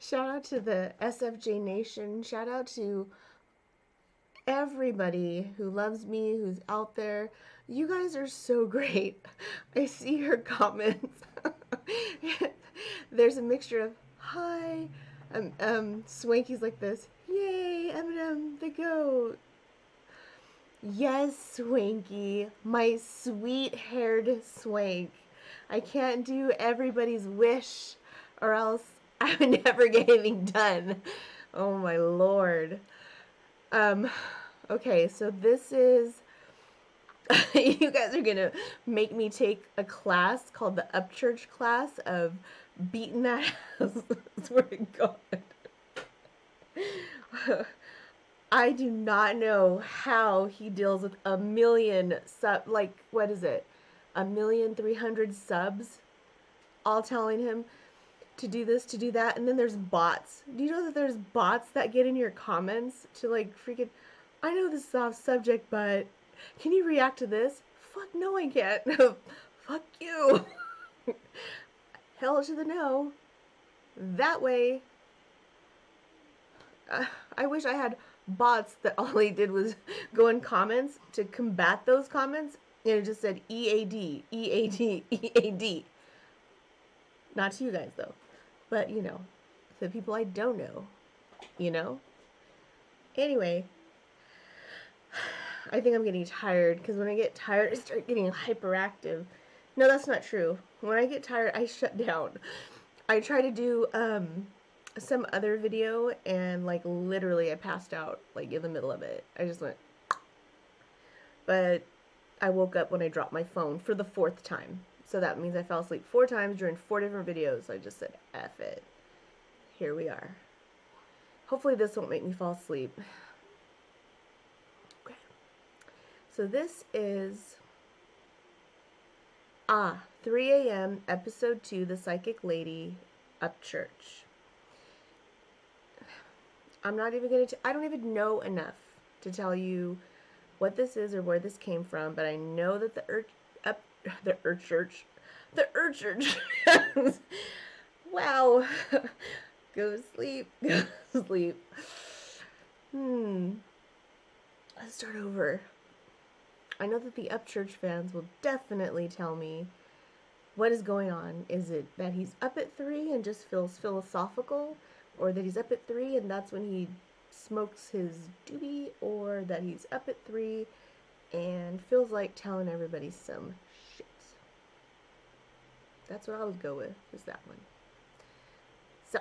Shout out to the SFJ Nation. Shout out to everybody who loves me, who's out there. You guys are so great. I see your comments. There's a mixture of hi, Swanky's like this. Yay, Eminem the goat. Yes, Swanky, my sweet-haired Swank. I can't do everybody's wish, or else I would never get anything done. Oh my lord. Okay, so this is you guys are gonna make me take a class called the Upchurch class of beating that ass. I swear to God. I do not know how he deals with a million what is it? 1,300,000 subs all telling him to do this, to do that, and then there's bots. Do you know that there's bots that get in your comments to like freaking, I know this is off subject, but can you react to this? Fuck no, I can't. Fuck you. Hell to the no. That way, I wish I had bots that all they did was go in comments to combat those comments, and it just said EAD, EAD, EAD. Not to you guys, though. But, you know, the people I don't know, you know? Anyway, I think I'm getting tired, because when I get tired, I start getting hyperactive. No, that's not true. When I get tired, I shut down. I try to do some other video, and, like, literally I passed out, like, in the middle of it. I just went... But I woke up when I dropped my phone for the 4th time. So that means I fell asleep 4 times during 4 different videos. So I just said, F it. Here we are. Hopefully this won't make me fall asleep. Okay. So this is 3 a.m. episode 2, The Psychic Lady, Upchurch. I'm not even going to... I don't even know enough to tell you what this is or where this came from, but I know that the Upchurch. Wow. Go to sleep. Go to sleep. Let's start over. I know that the Upchurch fans will definitely tell me what is going on. Is it that he's up at 3 and just feels philosophical? Or that he's up at 3 and that's when he smokes his doobie? Or that he's up at 3 and feels like telling everybody some shit? That's what I would go with, is that one. So,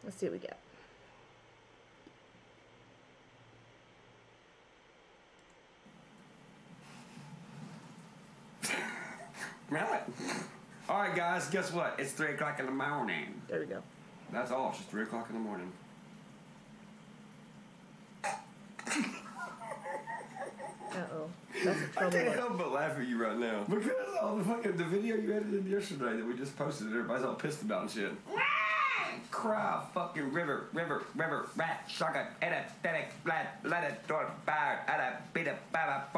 let's see what we get. Really? Alright guys, guess what? It's 3 o'clock in the morning. There we go. That's all, it's just 3 o'clock in the morning. Uh-oh. That's a I trouble. can't help but laugh at you right now. Because all the video you edited yesterday that we just posted, everybody's all pissed about and shit. Cry, fucking river, rat, shotgun, edit, let it, door, fire, edit, beat it, back.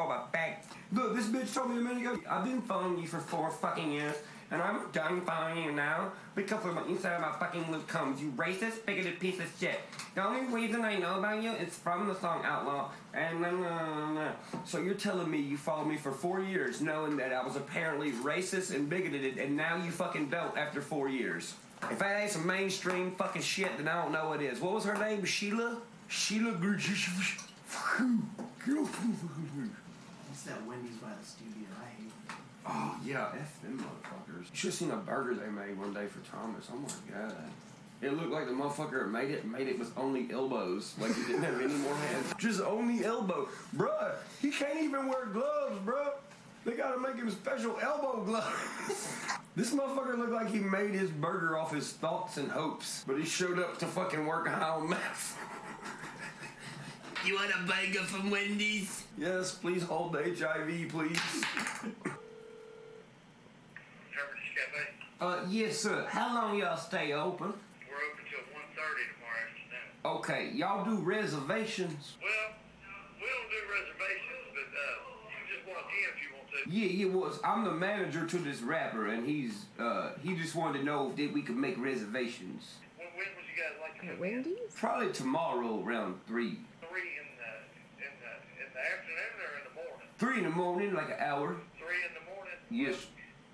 Look, this bitch told me a minute ago, I've been following you for 4 fucking years, and I'm done following you now because of what you said about fucking Luke Combs, you racist, bigoted piece of shit. The only reason I know about you is from the song Outlaw, and so you're telling me you followed me for 4 years knowing that I was apparently racist and bigoted, and now you fucking don't after 4 years. If that ain't some mainstream fucking shit, then I don't know what is. What was her name? Sheila? Sheila It's that Wendy's by the studio. I hate it. Oh, yeah, F them motherfuckers. You should have seen a burger they made one day for Thomas. Oh, my God. It looked like the motherfucker that made it with only elbows. Like he didn't have any more hands. Just only elbow. Bruh, he can't even wear gloves, bruh. They gotta make him special elbow gloves. This motherfucker looked like he made his burger off his thoughts and hopes. But he showed up to fucking work high on meth. You want a burger from Wendy's? Yes, please hold the HIV, please. Yes, sir. How long y'all stay open? We're open till 1:30 tomorrow afternoon. Okay, y'all do reservations? Well, we don't do reservations, but you can just walk in if you want to. Yeah, well, I'm the manager to this rapper, and he just wanted to know if we could make reservations. When would you guys like At Wendy's? Probably tomorrow around 3. 3 in the afternoon or in the morning? 3 in the morning, like an hour. 3 in the morning? Yes.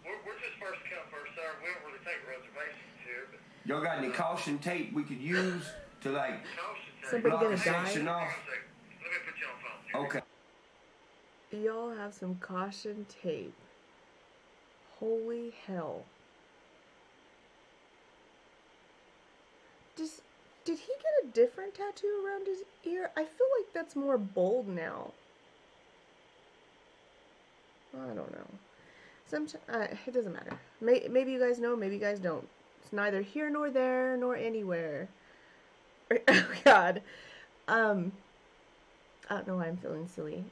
We're just first come, first served. We don't really take reservations here, but Y'all got any caution tape we could use to like caution tape. Somebody block gonna a section die? off? Let me put you on phone. Okay. Y'all have some caution tape. Holy hell. Did he get a different tattoo around his ear? I feel like that's more bold now. I don't know. It doesn't matter. Maybe you guys know, maybe you guys don't. It's neither here nor there nor anywhere. Oh God. I don't know why I'm feeling silly.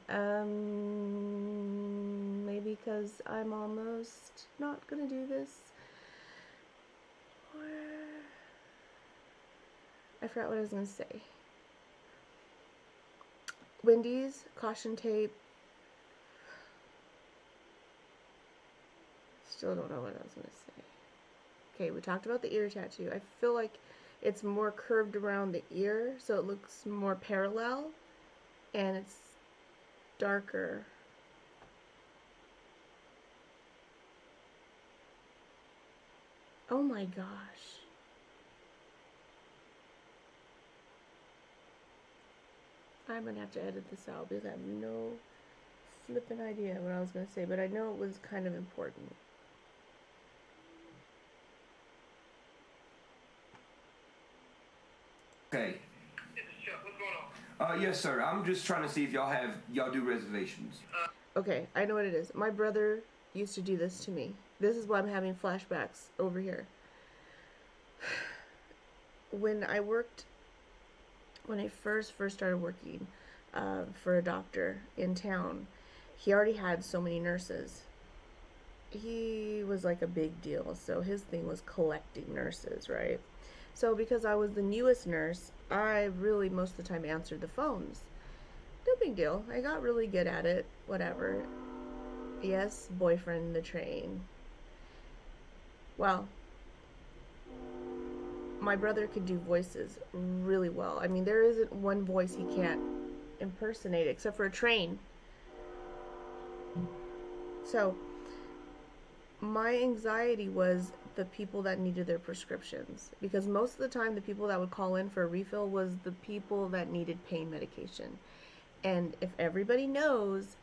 Maybe because I'm almost not gonna do this. Or I forgot what I was gonna say. Wendy's, caution tape. Still don't know what I was gonna say. Okay, we talked about the ear tattoo. I feel like it's more curved around the ear, so it looks more parallel, and it's darker. Oh my gosh. I'm gonna have to edit this out because I have no flippin' idea what I was gonna say, but I know it was kind of important. Okay. Chuck, what's going on? Yes, sir. I'm just trying to see if y'all do reservations. Okay, I know what it is. My brother used to do this to me. This is why I'm having flashbacks over here. When I first started working for a doctor in town, he already had so many nurses. He was like a big deal, so his thing was collecting nurses, right? So because I was the newest nurse, I really most of the time answered the phones. No big deal. I got really good at it. Whatever. Yes, boyfriend in the train. Well, my brother could do voices really well. I mean, there isn't one voice he can't impersonate except for a train. So, my anxiety was the people that needed their prescriptions, because most of the time the people that would call in for a refill was the people that needed pain medication. And if everybody knows,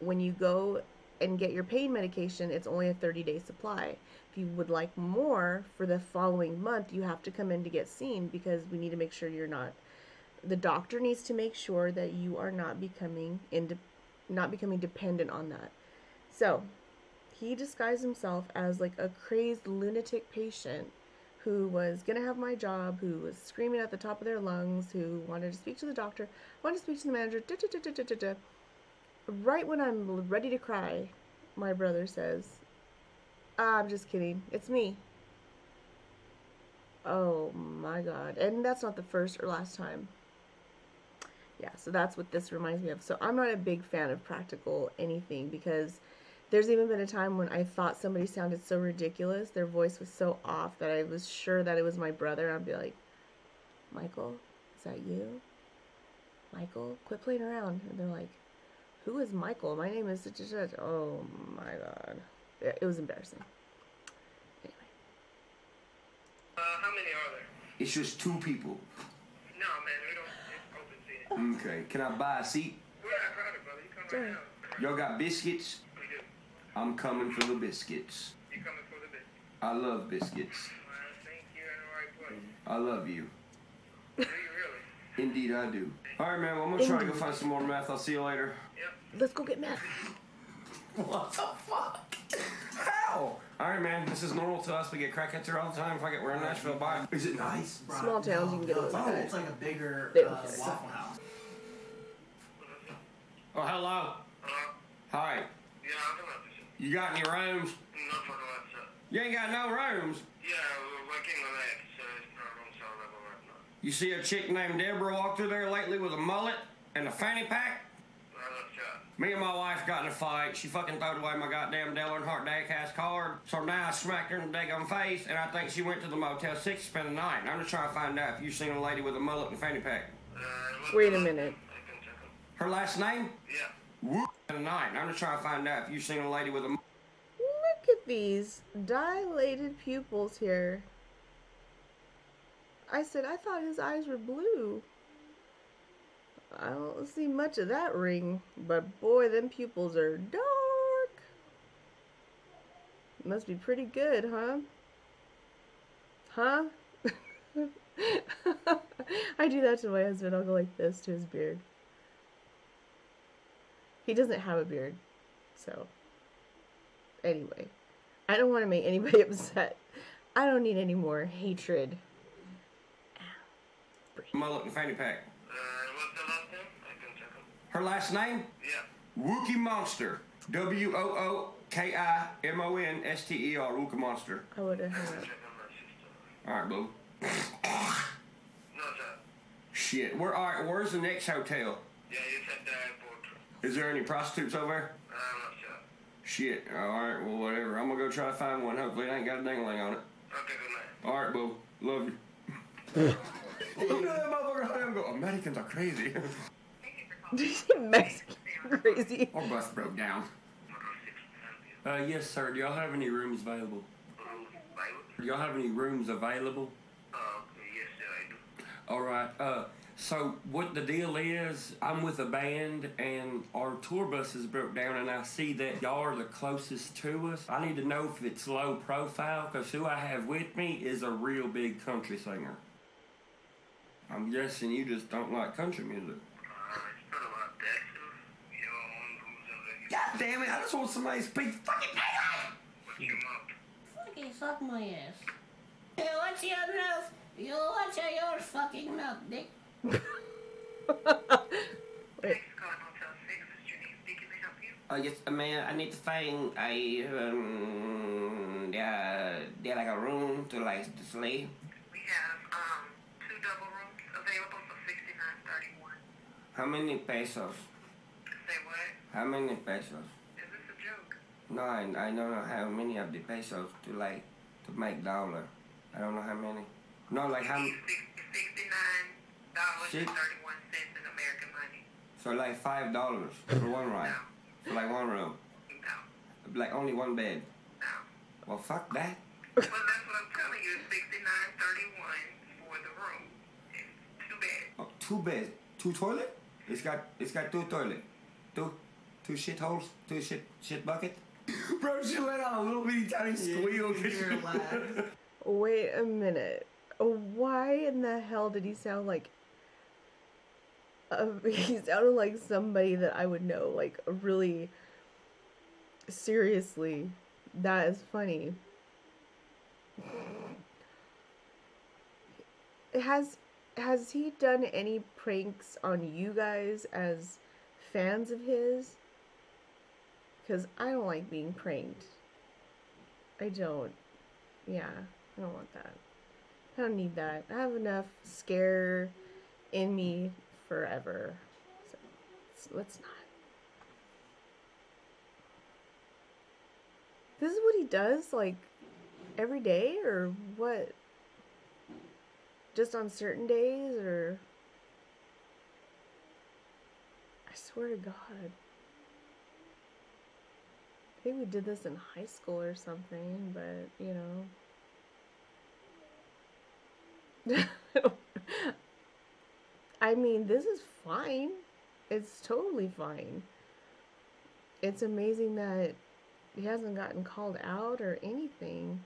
when you go and get your pain medication, it's only a 30-day supply. If you would like more for the following month, you have to come in to get seen, because we need to make sure the doctor needs to make sure that you are not becoming dependent on that. So he disguised himself as like a crazed lunatic patient who was gonna have my job, who was screaming at the top of their lungs, who wanted to speak to the doctor, wanted to speak to the manager. Right when I'm ready to cry, my brother says, I'm just kidding, it's me. Oh my God. And that's not the first or last time. Yeah, so that's what this reminds me of. So I'm not a big fan of practical anything, because there's even been a time when I thought somebody sounded so ridiculous, their voice was so off, that I was sure that it was my brother. I'd be like, Michael, is that you? Michael, quit playing around. And they're like, who is Michael? My name is such and such. Oh my God. It was embarrassing. Anyway. How many are there? It's just 2 people. No, man, we don't open seating. Okay. Can I buy a seat? We're not crowded, brother. You come right now. Y'all got biscuits? We do. I'm coming for the biscuits. You coming for the bit? I love biscuits. Well, I think you're in the right place. I love you. Do you really? Indeed I do. Alright, man, well, I'm gonna try to go find some more meth. I'll see you later. Yep. Let's go get meth. What the fuck? How? Alright, man, this is normal to us. We get crackheads here all the time. We're in Nashville. Bye. Is it nice? Small towns, you can get away with that. It's like a bigger They don't care. Waffle House. Oh, hello. Hello? Hi. Yeah, I'm coming up to you. You got any rooms? No fucking left side. You ain't got no rooms. Yeah, we're working on that, so it's not on sale level right now. You see a chick named Deborah walk through there lately with a mullet and a fanny pack? Well, let's try. Me and my wife got in a fight. She fucking threw away my goddamn Dale Earnhardt Daycast card. So now I smacked her in the daggone face, and I think she went to the Motel 6 to spend the night. And I'm just trying to find out if you've seen a lady with a mullet and fanny pack. Wait a minute. Her last name? Yeah. Whoop. And I'm just trying to find out if you've seen a lady with a... Look at these dilated pupils here. I said, I thought his eyes were blue. I don't see much of that ring, but boy, them pupils are dark. Must be pretty good, huh? Huh? I do that to my husband. I'll go like this to his beard. He doesn't have a beard, so anyway, I don't want to make anybody upset. I don't need any more hatred. Mullet and fanny pack. What's the last name? I can check them. Her last name? Yeah. Wookie Monster. WOOKIMONSTER. Wookie Monster. I would have hung up. Check on my sister. Alright, boo. No, sir. Shit. Where's the next hotel? Yeah, it's at the airport. Is there any prostitutes over there? I'm not sure. Shit. Alright, well, whatever. I'm gonna go try to find one. Hopefully it ain't got a dangling on it. Okay, good night. Alright, boo. Love you. Look at that motherfucker. I'm going, Americans are crazy. Did you say Mexican crazy? Our bus broke down. Yes, sir. Do y'all have any rooms available? Do y'all have any rooms available? Okay, yes, sir, I do. All right. So what the deal is, I'm with a band and our tour buses broke down and I see that y'all are the closest to us. I need to know if it's low profile because who I have with me is a real big country singer. I'm guessing you just don't like country music. It's not about that, sir. Your own rules and regulations. God damn it, I just want somebody to speak fucking English! What's your mouth? Fucking suck my ass. Hey, what's your mouth? You watch your fucking mouth, dick. Wait. Thanks for calling Hotel 6. Is your name speaking to help you? Yes, man, I need to find like a room to sleep. We have, 2 double rooms available for $69.31. How many pesos? Say what? How many pesos? Is this a joke? No, I don't know how many of the pesos to make dollar. I don't know how many. No, like how many. $69.31 in American money. So like $5 for one ride. No. For like one room. No. Like only one bed. No. Well, fuck that. Well, that's what I'm telling you. It's $69.31 for the room. It's 2 beds. Oh, 2 beds, 2 toilet. It's got 2 toilet, 2 shitholes, 2 shit bucket. Bro, she let out a little bitty tiny squeal. Wait a minute. Why in the hell did he sound like... he sounded like somebody that I would know. Like, really... Seriously. That is funny. Has he done any pranks on you guys as fans of his? Because I don't like being pranked. I don't. Yeah, I don't want that. I don't need that. I have enough scare in me forever. So, let's not. This is what he does, like, every day, or what? Just on certain days, or... I swear to God. I think we did this in high school or something, but, you know. I mean, this is fine. It's totally fine. It's amazing that he hasn't gotten called out or anything.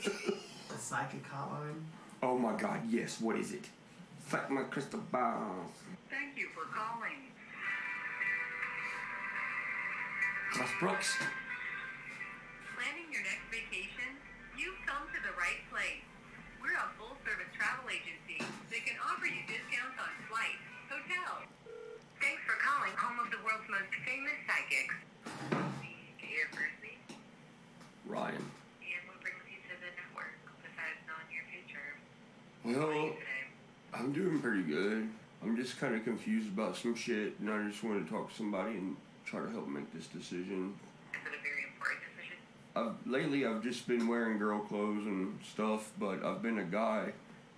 A psychic hotline? Oh my God, yes. What is it? Fuck my crystal balls. Thank you for calling. Ross Brooks. Planning your next vacation? You've come to the right place. We're a full-service travel agency that can offer you discounts on flights, hotels. Thanks for calling home of the world's most famous psychics. Your first name? Ryan. And what brings you to the network besides knowing your future? Well, I'm doing pretty good. I'm just kind of confused about some shit, and I just want to talk to somebody and try to help make this decision. Is it a very important decision? Lately I've just been wearing girl clothes and stuff, but I've been a guy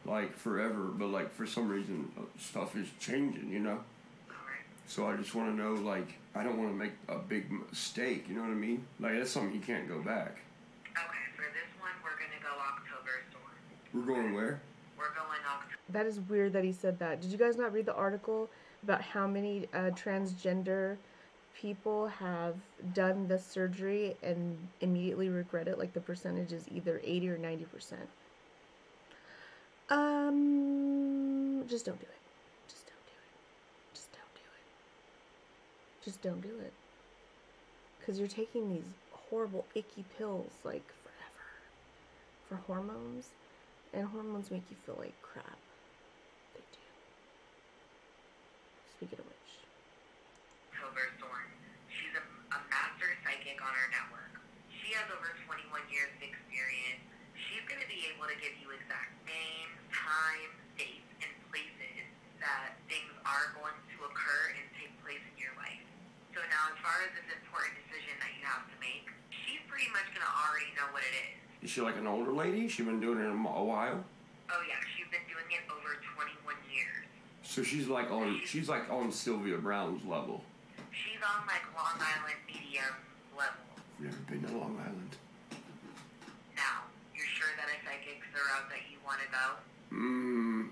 like forever. But like for some reason stuff is changing, you know. Alright. So I just want to know, like, I don't want to make a big mistake. You know what I mean? Like that's something you can't go back. Okay, for this one, we're gonna go October storm. We're going where? We're going October. That is weird that he said that. Did you guys not read the article about how many transgender people have done the surgery and immediately regret it? Like the percentage is either 80 or 90%. Just don't do it. Just don't do it. Just don't do it. Just don't do it. Because you're taking these horrible, icky pills, like, forever. For hormones. And hormones make you feel like crap. They do. Speaking of which. October storm. She's a master psychic on our network. She has over 21 years of experience. She's going to be able to give you exact names, times, dates, and places that things are going to occur and take place in your life. So now, as far as this important decision that you have to make, she's pretty much going to already know what it is. Is she like an older lady? She been doing it a while. Oh yeah, she's been doing it over 21 years. So she's like on Sylvia Brown's level. She's on like Long Island medium level. I've never been to Long Island. Now, you're sure that a psychic's the route that you want to go?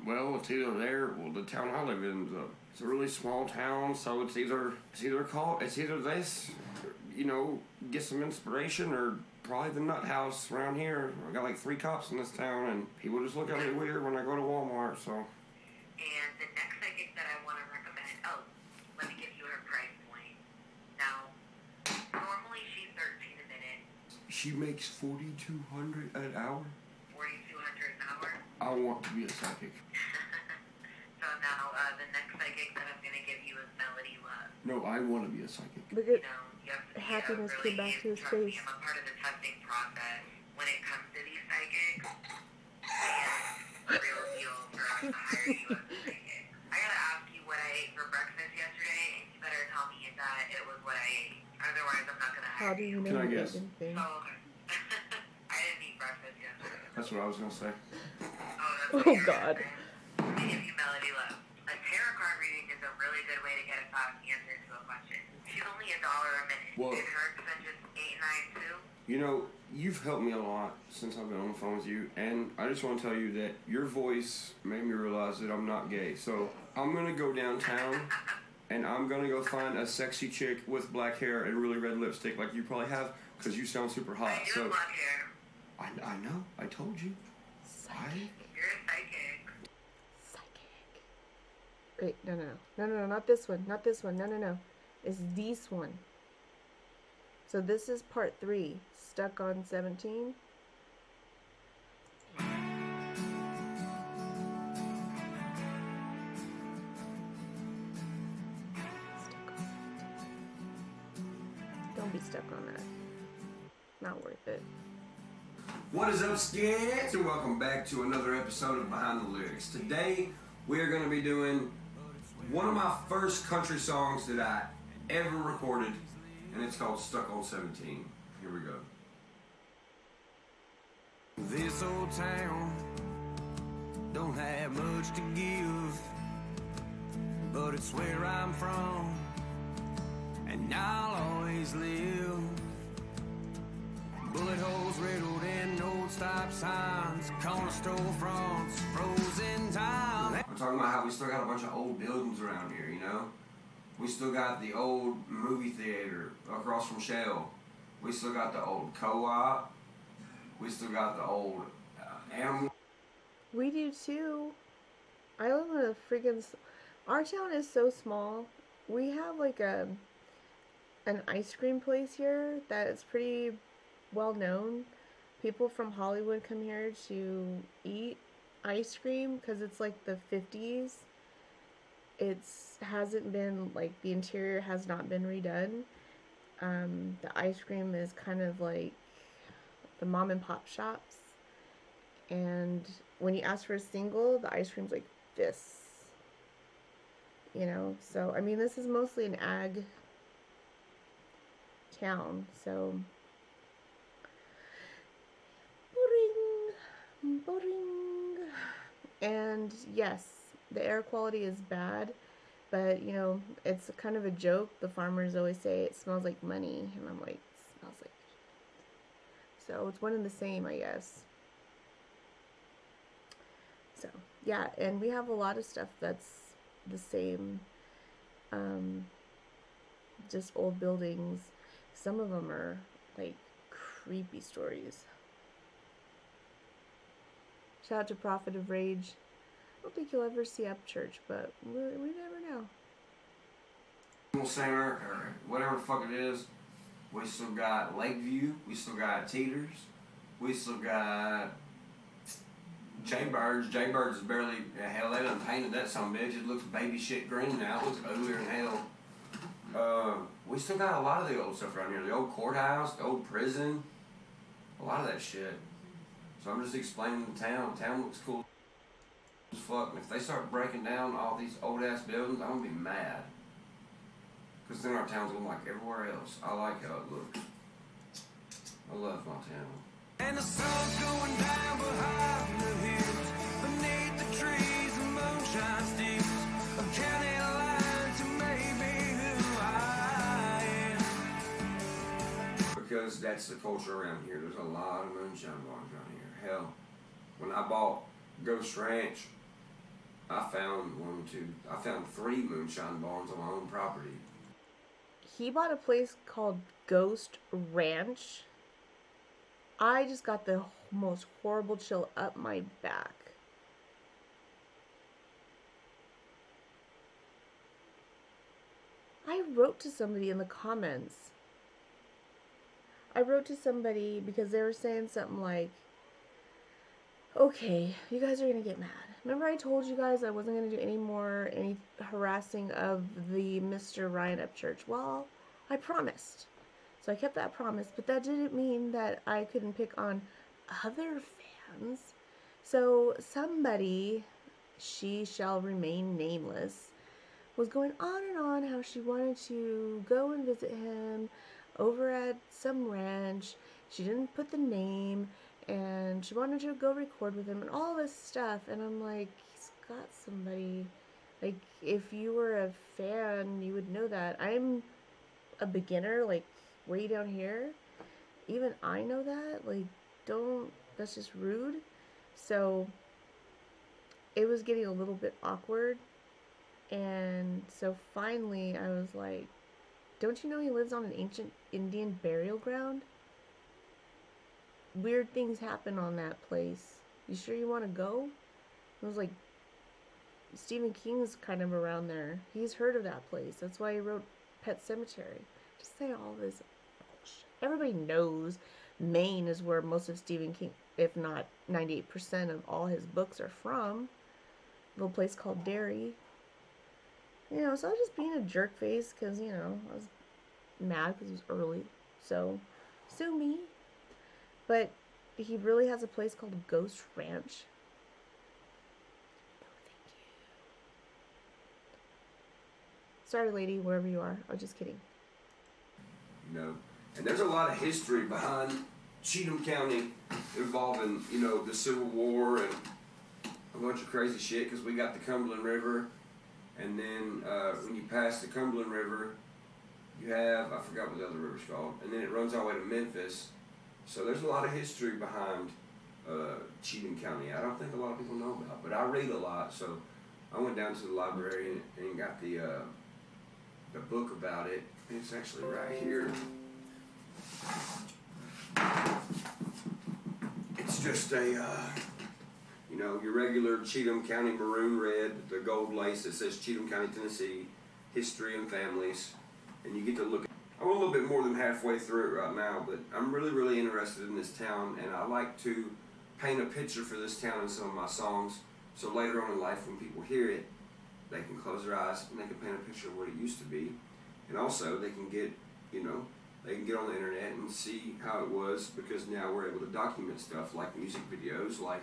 Well, it's either there. Well, the town I live in, it's a really small town, so it's either this, you know, get some inspiration, or probably the nut house around here. I got like 3 cops in this town, and people just look at me weird when I go to Walmart. So. And the next psychic that I want to recommend, let me give you her price point. Now, normally she's $13 a minute. She makes $4,200 an hour. $4,200 an hour. I want to be a psychic. So now, the next psychic that I'm going to give you is Melody Love. No, I want to be a psychic. Look You at know, you have to be happiness really, came back to his trust me, face. I'm a part of the testing process when it comes to these psychics. And the real deal for us to hire you as a psychic. I gotta ask you what I ate for breakfast yesterday, and you better tell me that it was what I ate. Otherwise, I'm not gonna How hire do you Can know I the guess? vegan thing? Oh, okay. I didn't eat breakfast yesterday. That's what I was gonna say. Oh, that's Oh, what you're God. gonna say. Let me give you Melody Love. A tarot card reading is a really good way to get a fast answer to a question. She's only $1 a minute. Well- And her extension is 892. You know, you've helped me a lot since I've been on the phone with you, and I just want to tell you that your voice made me realize that I'm not gay. So I'm gonna go downtown, and I'm gonna go find a sexy chick with black hair and really red lipstick, like you probably have, because you sound super hot. I do So love hair. I know. I told you. Psychic. You're a psychic. Psychic. Wait, no, not this one. Not this one. No. It's this one. So this is part 3. Stuck on 17. Don't be stuck on that. Not worth it. What is up, skinheads, and welcome back to another episode of Behind the Lyrics. Today, we are going to be doing one of my first country songs that I ever recorded, and it's called Stuck on 17. Here we go. This old town don't have much to give, but it's where I'm from, and I'll always live. Bullet holes riddled in old stop signs, corner store fronts, frozen time. I'm talking about how we still got a bunch of old buildings around here, you know? We still got the old movie theater across from Shell. We still got the old co-op. We still got the old animal. We do too. I live in a freaking. Our town is so small. We have like an ice cream place here that is pretty well known. People from Hollywood come here to eat ice cream because it's like the 50s. Hasn't been, like, the interior has not been redone. The ice cream is kind of like the mom and pop shops. And when you ask for a single, the ice cream's like this. you know. So, I mean, this is mostly an ag town, so boring, boring. And yes, the air quality is bad, but you know, it's kind of a joke. The farmers always say it smells like money, and I'm like, it smells like shit. So it's one and the same, I guess. So yeah, and we have a lot of stuff that's the same. Just old buildings. Some of them are like creepy stories. Shout out to Prophet of Rage. I don't think you'll ever see Upchurch, but we never know. Center, or whatever the fuck it is. We still got Lakeview. We still got Teeters. We still got Jaybirds. Jaybirds is barely, hell, they done painted that some bitch. It looks baby shit green now. It looks uglier than hell. We still got a lot of the old stuff around here. The old courthouse, the old prison. A lot of that shit. So I'm just explaining the town. The town looks cool as fuck. And if they start breaking down all these old ass buildings, I'm gonna be mad. Because then our town's gonna like everywhere else. I like how it looks. I love my town. And the sun's going down behind the hills, beneath the trees and moonshine sticks. I'm counting lines to make me who I am. Because that's the culture around here. There's a lot of moonshine bars around here. Hell, when I bought Ghost Ranch, I found 3 moonshine barns on my own property. He bought a place called Ghost Ranch. I just got the most horrible chill up my back. I wrote to somebody in the comments. I wrote to somebody because they were saying something like, okay, you guys are going to get mad. Remember I told you guys I wasn't going to do any harassing of the Mr. Ryan Upchurch? Well, I promised. So I kept that promise, but that didn't mean that I couldn't pick on other fans. So somebody, she shall remain nameless, was going on and on how she wanted to go and visit him over at some ranch. She didn't put the name, and she wanted to go record with him and all this stuff. And I'm like, he's got somebody. Like, if you were a fan, you would know that. I'm a beginner, like, way down here. Even I know that. Like, that's just rude. So it was getting a little bit awkward. And so finally I was like, don't you know he lives on an ancient Indian burial ground? Weird things happen on that place. You sure you want to go? I was like, Stephen King's kind of around there. He's heard of that place. That's why he wrote Pet Sematary. Just say all this bullshit. Everybody knows Maine is where most of Stephen King, if not 98% of all his books are from. A little place called Derry. You know, so I was just being a jerk face because, you know, I was mad because it was early. So, sue me. But he really has a place called Ghost Ranch. No, thank you. Sorry, lady, wherever you are. I was just kidding. You know, and there's a lot of history behind Cheatham County involving, you know, the Civil War and a bunch of crazy shit because we got the Cumberland River. And then when you pass the Cumberland River, you have, I forgot what the other river's called, and then it runs all the way to Memphis. So there's a lot of history behind Cheatham County. I don't think a lot of people know about, but I read a lot. So I went down to the library and got the book about it. It's actually right here. It's just a, you know, your regular Cheatham County maroon red, the gold lace that says Cheatham County, Tennessee, history and families. And you get to look at, I'm a little bit more than halfway through it right now, but I'm really, really interested in this town, and I like to paint a picture for this town in some of my songs, so later on in life when people hear it, they can close their eyes and they can paint a picture of what it used to be. And also they can get, you know, they can get on the internet and see how it was, because now we're able to document stuff like music videos, like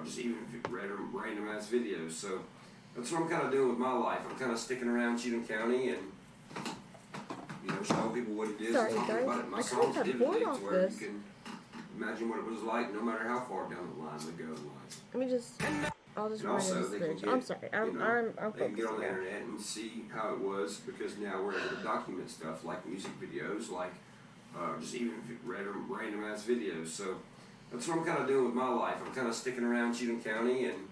just even random ass videos. So That's what I'm kind of doing with my life. I'm kind of sticking around Cheatham County and, showing people what it is Sorry, and talking guys. about it in my I kind songs of got vividly bored to off where this. you can imagine what it was like no matter how far down the line we go in life. Let me just. I'll just And run also, in they this can bitch. get, I'm sorry. I'm they can get on focused the now. internet and see how it was because now we're able to document stuff like music videos, like just even random ass videos. So that's what I'm kind of doing with my life. I'm kind of sticking around Cheatham County and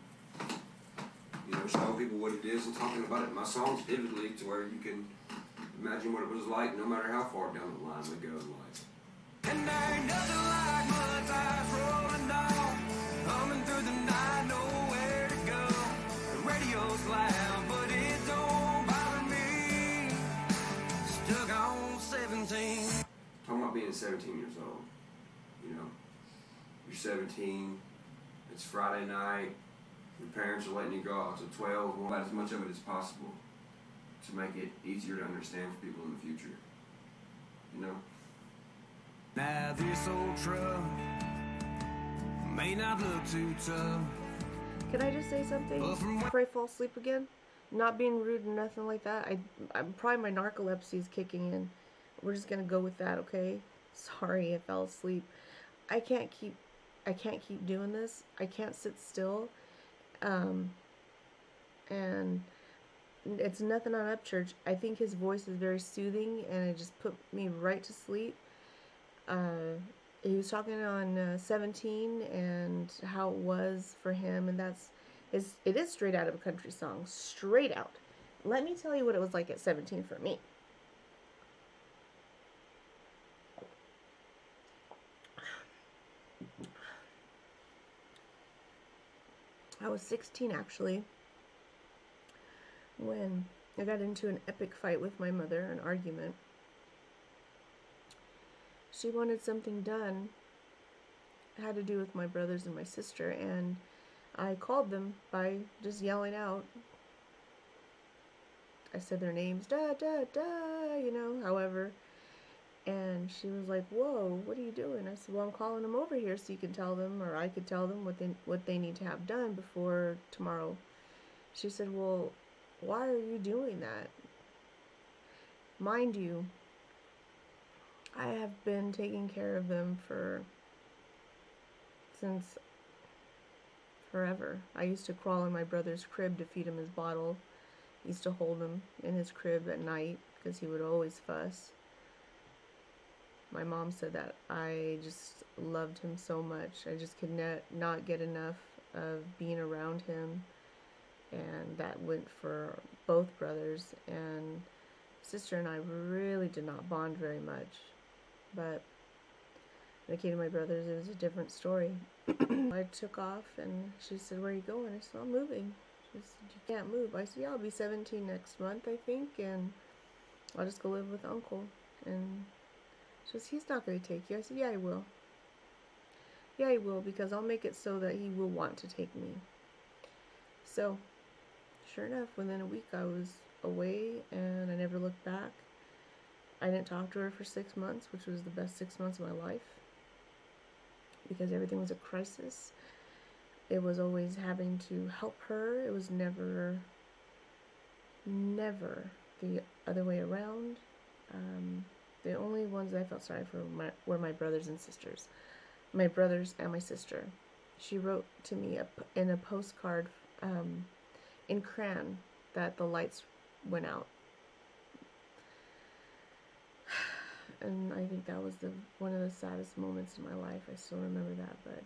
showing people what it is and talking about it in my songs vividly to where you can imagine what it was like no matter how far down the line we go in life. And there ain't nothing like mud tires rolling down, humming through the night, nowhere to go. The radio's loud, but it don't bother me. Stuck on 17. Talking about being 17 years old. You're 17, it's Friday night, your parents are letting you go out to 12, want as much of it as possible to make it easier to understand for people in the future. Now this old truck may not look too tough. Can I just say something before I fall asleep again? Not being rude or nothing like that. I'm probably my narcolepsy is kicking in. We're just gonna go with that, okay? Sorry, I fell asleep. I can't keep doing this. I can't sit still. And it's nothing on Upchurch. I think his voice is very soothing, and it just put me right to sleep. He was talking on 17 and how it was for him, and it is straight out of a country song, straight out. Let me tell you what it was like at 17 for me. I was 16 actually when I got into an epic fight with my mother, an argument. She wanted something done. It had to do with my brothers and my sister, and I called them by just yelling out. I said their names, da, da, da, however. And she was like, whoa, what are you doing? I said, well, I'm calling them over here so you can tell them, or I could tell them what they need to have done before tomorrow. She said, well, why are you doing that? Mind you, I have been taking care of them since forever. I used to crawl in my brother's crib to feed him his bottle. I used to hold him in his crib at night because he would always fuss. My mom said that I just loved him so much. I just could not get enough of being around him. And that went for both brothers. And sister and I really did not bond very much. But when it came to my brothers, it was a different story. I took off and she said, where are you going? I said, I'm moving. She said, you can't move. I said, yeah, I'll be 17 next month, I think. And I'll just go live with Uncle. And she says, he's not going to take you. I said, yeah, he will. Yeah, he will, because I'll make it so that he will want to take me. So, sure enough, within a week I was away and I never looked back. I didn't talk to her for 6 months, which was the best 6 months of my life, because everything was a crisis. It was always having to help her. It was never the other way around. The only ones I felt sorry for were my brothers and sisters. My brothers and my sister. She wrote to me in a postcard in crayon that the lights went out. And I think that was one of the saddest moments in my life. I still remember that, but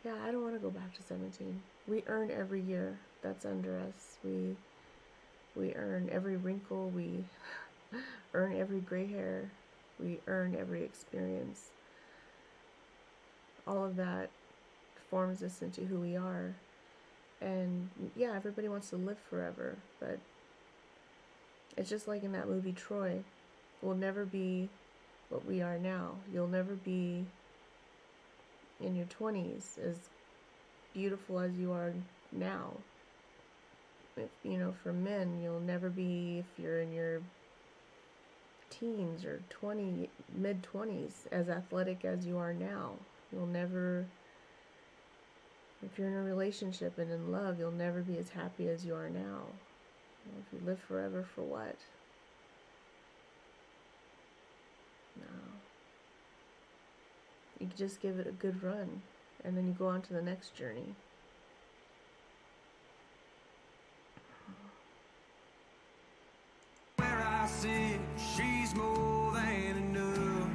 yeah, I don't want to go back to 17. We earn every year that's under us. We earn every wrinkle. We earn every gray hair. We earn every experience. All of that forms us into who we are. And yeah, everybody wants to live forever, but it's just like in that movie Troy. We'll never be what we are now. You'll never be in your 20s as beautiful as you are now. For men, you'll never be, if you're in your teens or mid-20s, as athletic as you are now. You'll never, If you're in a relationship and in love, you'll never be as happy as you are now. If you live forever, for what? No. You just give it a good run, and then you go on to the next journey. Where I sit, she's more than enough.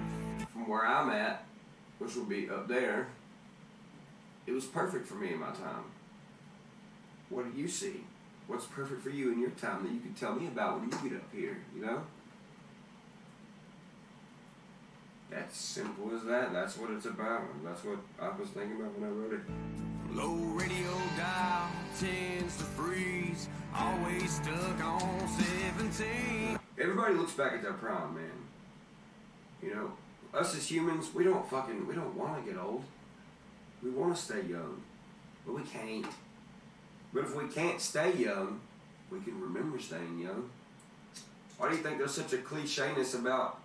From where I'm at, which will be up there, it was perfect for me in my time. What do you see? What's perfect for you in your time that you can tell me about when you get up here, you know? That's simple as that. That's what it's about. That's what I was thinking about when I wrote it. Low radio dial tends to freeze. Always stuck on 17. Everybody looks back at their prime, man. You know, us as humans, we don't want to get old. We want to stay young, but we can't. But if we can't stay young, we can remember staying young. Why do you think there's such a cliche-ness about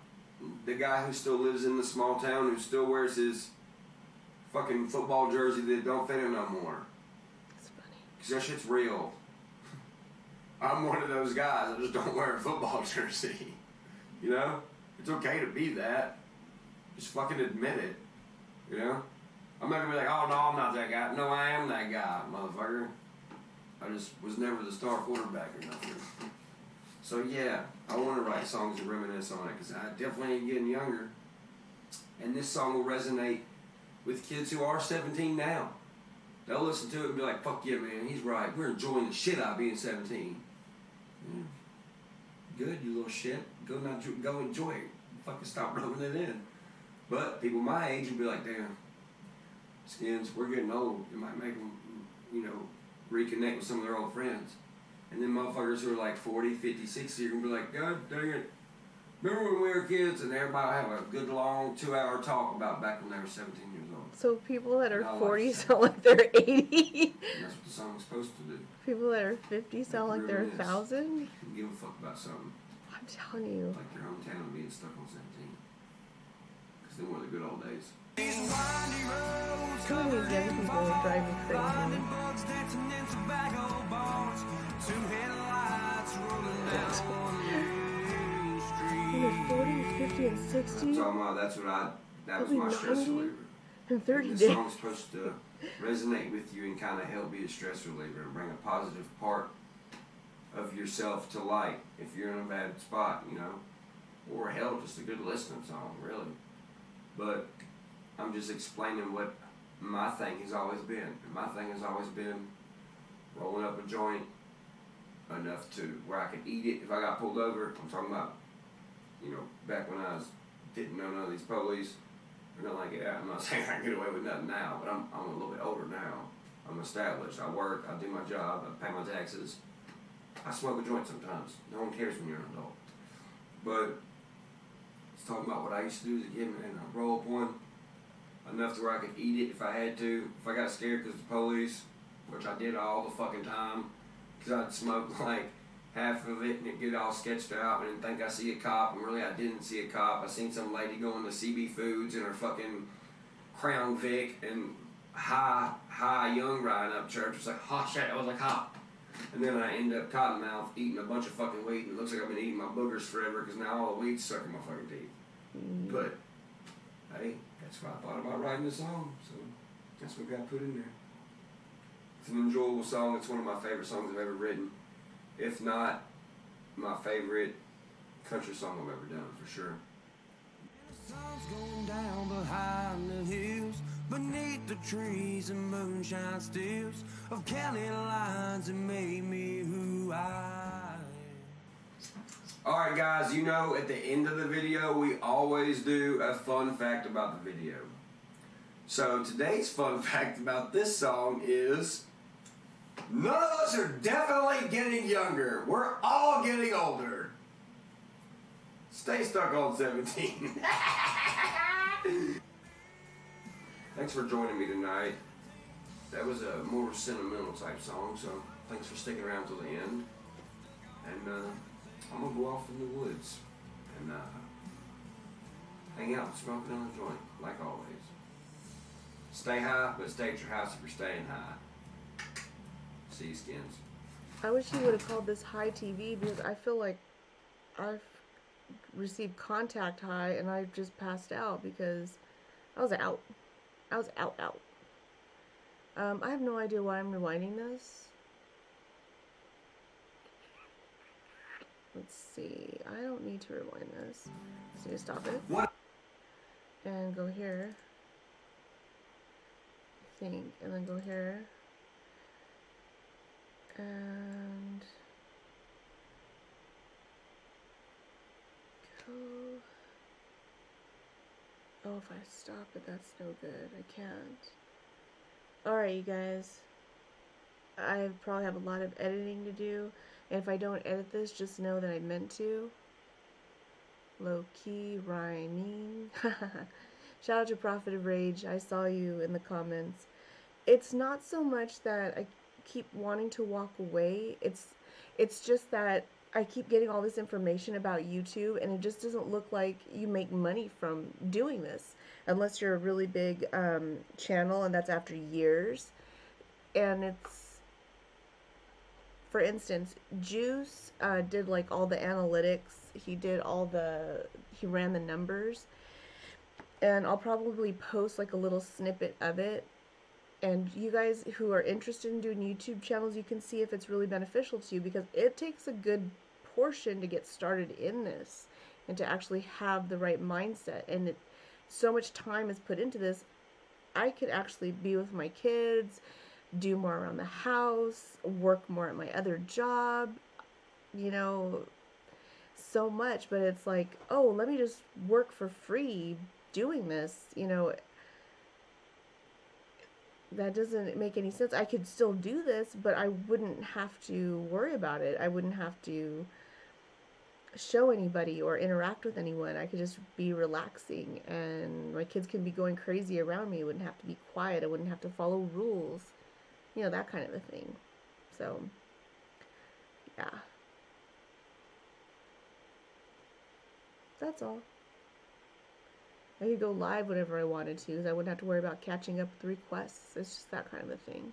the guy who still lives in the small town who still wears his fucking football jersey that don't fit him no more? It's funny. Because that shit's real. I'm one of those guys. I just don't wear a football jersey. You know? It's okay to be that. Just fucking admit it. You know? I'm not gonna be like, oh no, I'm not that guy. No, I am that guy, motherfucker. I just was never the star quarterback or nothing. So yeah, I want to write songs to reminisce on it because I definitely ain't getting younger. And this song will resonate with kids who are 17 now. They'll listen to it and be like, fuck yeah, man, he's right. We're enjoying the shit out of being 17. Yeah. Good, you little shit. Go enjoy it. Fucking stop rubbing it in. But people my age will be like, damn, Skins, we're getting old. It might make them, you know, reconnect with some of their old friends. And then motherfuckers who are like 40, 50, 60 are going to be like, God dang it. Remember when we were kids and everybody have a good long 2-hour talk about back when they were 17 years old? So people that are Not 40 like sound like they're 80. And that's what the song's supposed to do. People that are 50 sound like they're 1,000. You can give a fuck about something. I'm telling you. Like your hometown being stuck on 17. Because they were the good old days. These windy roads Some of these young people drive me blinding crazy. bugs dancing in tobacco bars. Two headlights rolling down one main When they're 40, street. 50, and 60, I'm talking about, that was They'll my be stress 90 reliever. and 30 And days. this song's supposed to resonate with you and kind of help be a stress reliever and bring a positive part of yourself to light if you're in a bad spot, you know. Or hell, just a good listening song, really. But I'm just explaining what my thing has always been. And my thing has always been rolling up a joint enough to where I could eat it if I got pulled over. I'm talking about, you know, back when I didn't know none of these police. They're not like, yeah, I'm not saying I can get away with nothing now, but I'm a little bit older now. I'm established. I work. I do my job. I pay my taxes. I smoke a joint sometimes. No one cares when you're an adult. But it's talking about what I used to do as a kid, and I roll up one enough to where I could eat it if I had to. If I got scared because of the police, which I did all the fucking time, because I'd smoke like half of it and it'd get all sketched out and think I see a cop, and really I didn't see a cop. I seen some lady going to CB Foods in her fucking Crown Vic and high young riding up church. It was like, oh shit, I was like cop. And then I end up cottonmouth eating a bunch of fucking weed, and it looks like I've been eating my boogers forever because now all the weed's stuck in my fucking teeth. But hey, that's why I thought about writing this song, so that's what got put in there. It's an enjoyable song. It's one of my favorite songs I've ever written. If not my favorite country song I've ever done, for sure. The sun's going down behind the hills, beneath the trees and moonshine stills of county lines that made me who I am. Alright guys, you know at the end of the video we always do a fun fact about the video. So today's fun fact about this song is none of us are definitely getting younger. We're all getting older. Stay stuck on 17. Thanks for joining me tonight. That was a more sentimental type song, so thanks for sticking around till the end. And I'm gonna go off in the woods and hang out, smoking on a joint, like always. Stay high, but stay at your house if you're staying high. See you skins. I wish he would have called this high TV because I feel like I've received contact high and I just passed out because I was out. I was out. I have no idea why I'm rewinding this. Let's see. I don't need to rewind this. Just need to stop it. What? And go here. I think. And then go here. And go. Oh, if I stop it, that's no good. I can't. Alright, you guys. I probably have a lot of editing to do. And if I don't edit this, just know that I meant to. Low-key rhyming. Shout out to Prophet of Rage. I saw you in the comments. It's not so much that I keep wanting to walk away. It's just that I keep getting all this information about YouTube, and it just doesn't look like you make money from doing this. Unless you're a really big channel, and that's after years. And it's... For instance, Juice did like all the analytics. He ran the numbers. And I'll probably post like a little snippet of it. And you guys who are interested in doing YouTube channels, you can see if it's really beneficial to you, because it takes a good portion to get started in this and to actually have the right mindset. And so much time is put into this. I could actually be with my kids, do more around the house, work more at my other job, you know, so much. But it's like, oh, let me just work for free doing this, you know. That doesn't make any sense. I could still do this, but I wouldn't have to worry about it. I wouldn't have to show anybody or interact with anyone. I could just be relaxing, and my kids can be going crazy around me. I wouldn't have to be quiet. I wouldn't have to follow rules. You know, that kind of a thing. So, yeah. That's all. I could go live whenever I wanted to, because I wouldn't have to worry about catching up with requests. It's just that kind of a thing.